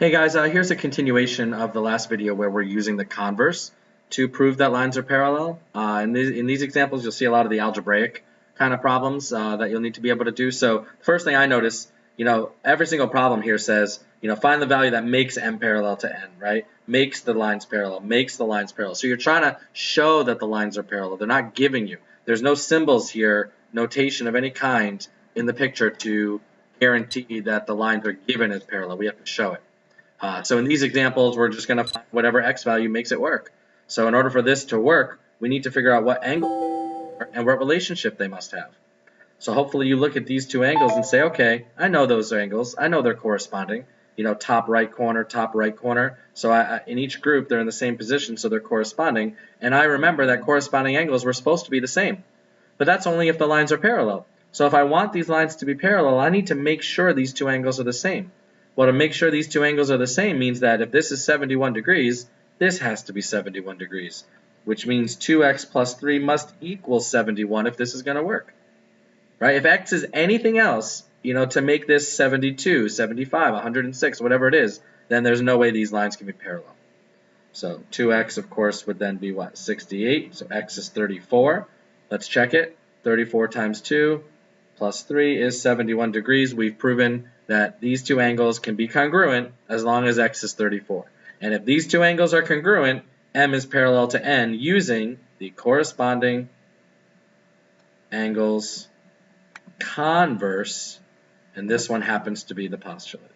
Hey guys, here's a continuation of the last video where we're using the converse to prove that lines are parallel. In these examples, you'll see a lot of the algebraic kind of problems that you'll need to be able to do. So first thing I notice, every single problem here says, find the value that makes m parallel to n, right? Makes the lines parallel, makes the lines parallel. So you're trying to show that the lines are parallel. They're not giving you. There's no symbols here, notation of any kind in the picture to guarantee that the lines are given as parallel. We have to show it. So in these examples, we're just going to find whatever x value makes it work. So in order for this to work, we need to figure out what angle and what relationship they must have. So hopefully you look at these two angles and say, okay, I know those angles. I know they're corresponding. Top right corner, top right corner. So in each group, they're in the same position, so they're corresponding. And I remember that corresponding angles were supposed to be the same. But that's only if the lines are parallel. So if I want these lines to be parallel, I need to make sure these two angles are the same. Well, to make sure these two angles are the same means that if this is 71 degrees, this has to be 71 degrees, which means 2x plus 3 must equal 71 if this is going to work. Right? If x is anything else, to make this 72, 75, 106, whatever it is, then there's no way these lines can be parallel. So 2x, of course, would then be what? 68. So x is 34. Let's check it. 34 times 2 plus 3 is 71 degrees. We've proven that these two angles can be congruent as long as x is 34. And if these two angles are congruent, m is parallel to n using the corresponding angles converse, and this one happens to be the postulate.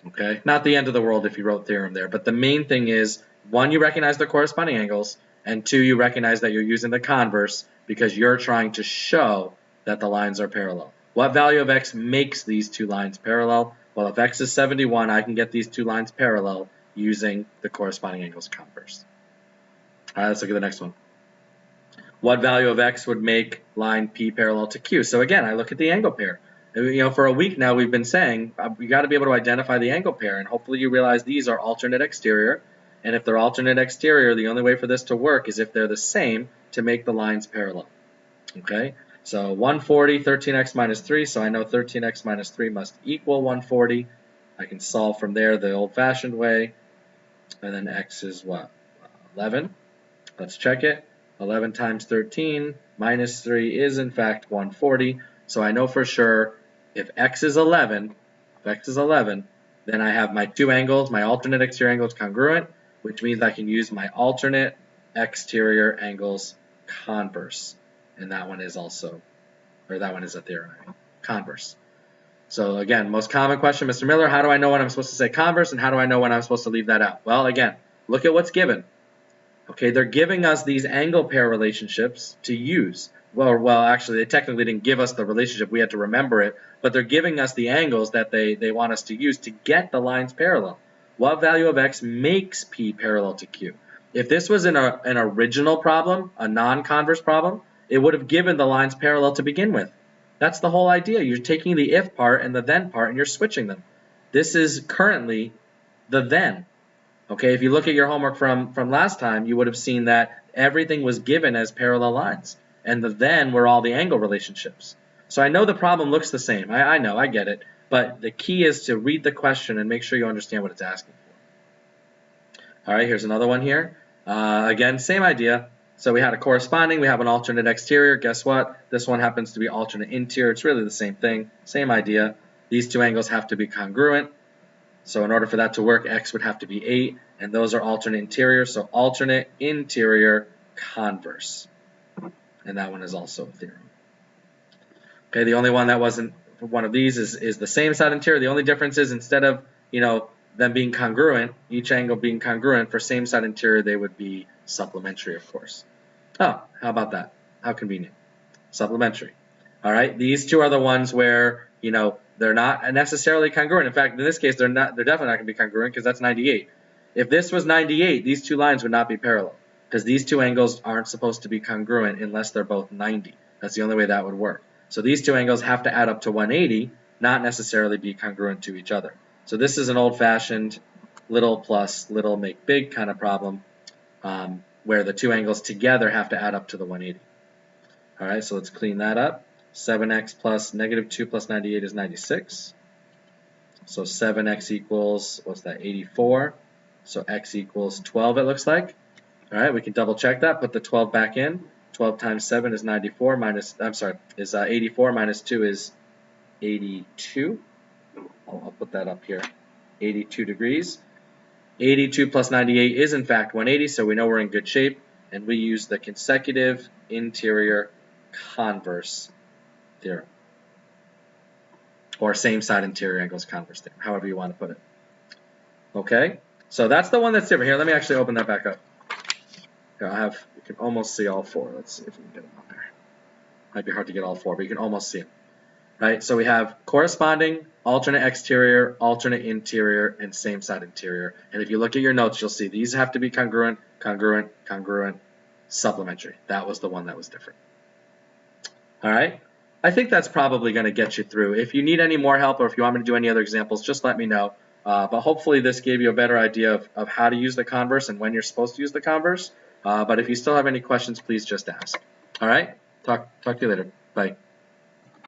Okay, not the end of the world if you wrote theorem there, but the main thing is, one, you recognize the corresponding angles, and two, you recognize that you're using the converse because you're trying to show that the lines are parallel. What value of x makes these two lines parallel? Well, if x is 71, I can get these two lines parallel using the corresponding angles converse. All right, let's look at the next one. What value of x would make line P parallel to Q? So again, I look at the angle pair. For a week now we've been saying we got to be able to identify the angle pair, and hopefully you realize these are alternate exterior. And if they're alternate exterior, the only way for this to work is if they're the same to make the lines parallel. Okay? So 140, 13x minus 3, so I know 13x minus 3 must equal 140. I can solve from there the old-fashioned way. And then x is what? 11. Let's check it. 11 times 13 minus 3 is, in fact, 140. So I know for sure if x is 11, then I have my two angles, my alternate exterior angles congruent, which means I can use my alternate exterior angles converse. And that one is also, or that one is a theorem, converse. So again, most common question, Mr. Miller, how do I know when I'm supposed to say converse and how do I know when I'm supposed to leave that out? Well, again, look at what's given. Okay, they're giving us these angle pair relationships to use. Well, actually, they technically didn't give us the relationship. We had to remember it. But they're giving us the angles that they want us to use to get the lines parallel. What value of x makes P parallel to Q? If this was an original problem, a non-converse problem, it would have given the lines parallel to begin with. That's the whole idea. You're taking the if part and the then part and you're switching them. This is currently the then. Okay, if you look at your homework from last time, you would have seen that everything was given as parallel lines. And the then were all the angle relationships. So I know the problem looks the same. I know, I get it. But the key is to read the question and make sure you understand what it's asking for. All right, here's another one here. Again, same idea. So we had a corresponding, we have an alternate exterior. Guess what? This one happens to be alternate interior. It's really the same thing, same idea. These two angles have to be congruent. So in order for that to work, x would have to be 8, and those are alternate interior. So alternate interior converse. And that one is also a theorem. Okay, the only one that wasn't one of these is the same side interior. The only difference is instead of, them being congruent, each angle being congruent, for same side interior, they would be supplementary, of course. Oh, how about that? How convenient. Supplementary. All right, these two are the ones where, they're not necessarily congruent. In fact, in this case, they're definitely not going to be congruent because that's 98. If this was 98, these two lines would not be parallel because these two angles aren't supposed to be congruent unless they're both 90. That's the only way that would work. So these two angles have to add up to 180, not necessarily be congruent to each other. So this is an old-fashioned little plus little make big kind of problem where the two angles together have to add up to the 180. All right, so let's clean that up. 7x plus negative 2 plus 98 is 96. So 7x equals, what's that, 84. So x equals 12, it looks like. All right, we can double check that. Put the 12 back in. 12 times 7 is 94 minus, is 84 minus 2 is 82. I'll put that up here. 82 degrees. 82 plus 98 is in fact 180, so we know we're in good shape. And we use the consecutive interior converse theorem. Or same side interior angles converse theorem, however you want to put it. Okay, so that's the one that's different. Here, let me actually open that back up. Here, you can almost see all four. Let's see if we can get them up there. Might be hard to get all four, but you can almost see them. Right, so we have corresponding, alternate exterior, alternate interior, and same side interior. And if you look at your notes, you'll see these have to be congruent, congruent, congruent, supplementary. That was the one that was different. All right, I think that's probably going to get you through. If you need any more help or if you want me to do any other examples, just let me know. But hopefully this gave you a better idea of how to use the converse and when you're supposed to use the converse. But if you still have any questions, please just ask. All right, talk to you later. Bye.